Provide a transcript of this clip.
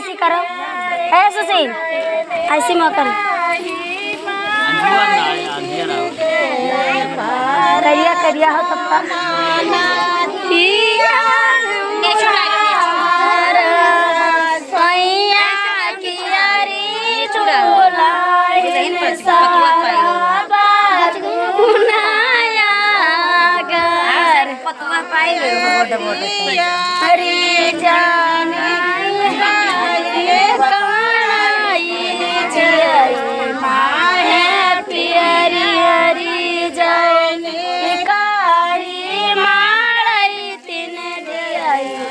ऐसी करो, है सुशील ऐसी मत करो। करिया करिया हो तब का पतवा पाई हरी जाने पियरी हरी जाने कारी माड़ई तिन दियाई